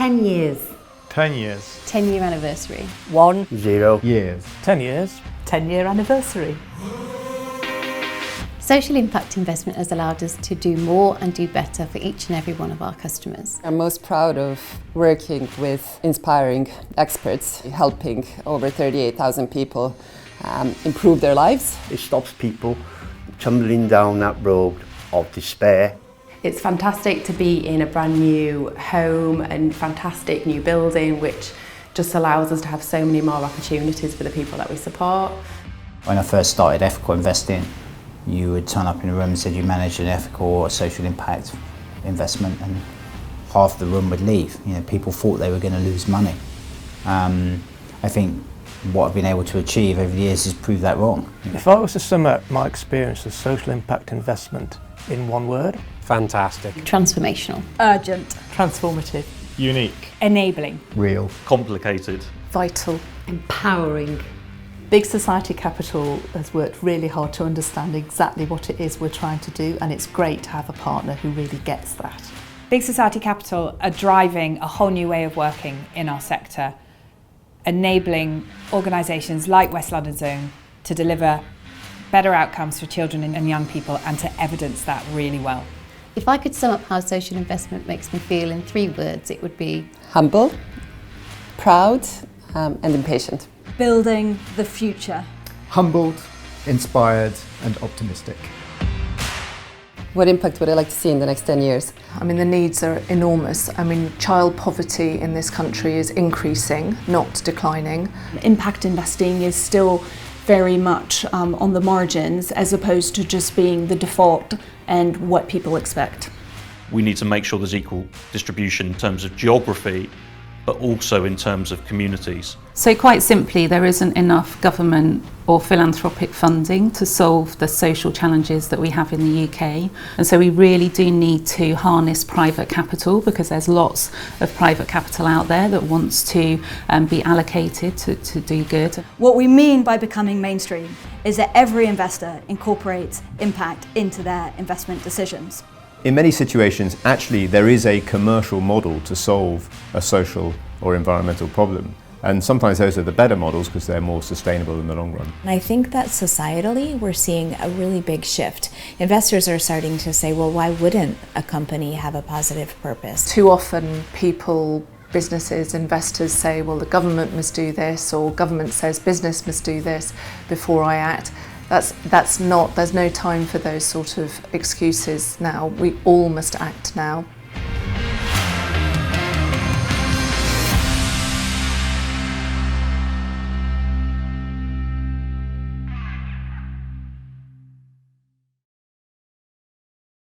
10 years. 10 years. 10-year anniversary. 1 0 years. 10 years. 10-year anniversary. Social impact investment has allowed us to do more and do better for each and every one of our customers. I'm most proud of working with inspiring experts, helping over 38,000 people improve their lives. It stops people tumbling down that road of despair. It's fantastic to be in a brand new home and fantastic new building, which just allows us to have so many more opportunities for the people that we support. When I first started ethical investing, you would turn up in a room and said you managed an ethical or social impact investment, and half the room would leave. You know, people thought they were going to lose money. I think what I've been able to achieve over the years is prove that wrong. If I was to sum up my experience of social impact investment in one word: fantastic. Transformational. Urgent. Transformative. unique, Enabling. Real. Complicated. Vital. Empowering. Big Society Capital has worked really hard to understand exactly what it is we're trying to do, and it's great to have a partner who really gets that. Big Society Capital are driving a whole new way of working in our sector, enabling organisations like West London Zone to deliver better outcomes for children and young people, and to evidence that really well. If I could sum up how social investment makes me feel in 3 words, it would be Humble, proud, and impatient. Building the future. Humbled, inspired and optimistic. What impact would I like to see in the next 10 years? I mean, the needs are enormous. I mean, child poverty in this country is increasing, not declining. Impact investing is still very much on the margins, as opposed to just being the default and what people expect. We need to make sure there's equal distribution in terms of geography, but also in terms of communities. So quite simply, there isn't enough government or philanthropic funding to solve the social challenges that we have in the UK. And so we really do need to harness private capital, because there's lots of private capital out there that wants to be allocated to do good. What we mean by becoming mainstream is that every investor incorporates impact into their investment decisions. In many situations, actually, there is a commercial model to solve a social or environmental problem. And sometimes those are the better models because they're more sustainable in the long run. And I think that societally, we're seeing a really big shift. Investors are starting to say, well, why wouldn't a company have a positive purpose? Too often people, businesses, investors say, well, the government must do this, or government says business must do this before I act. That's not, there's no time for those sort of excuses now. We all must act now.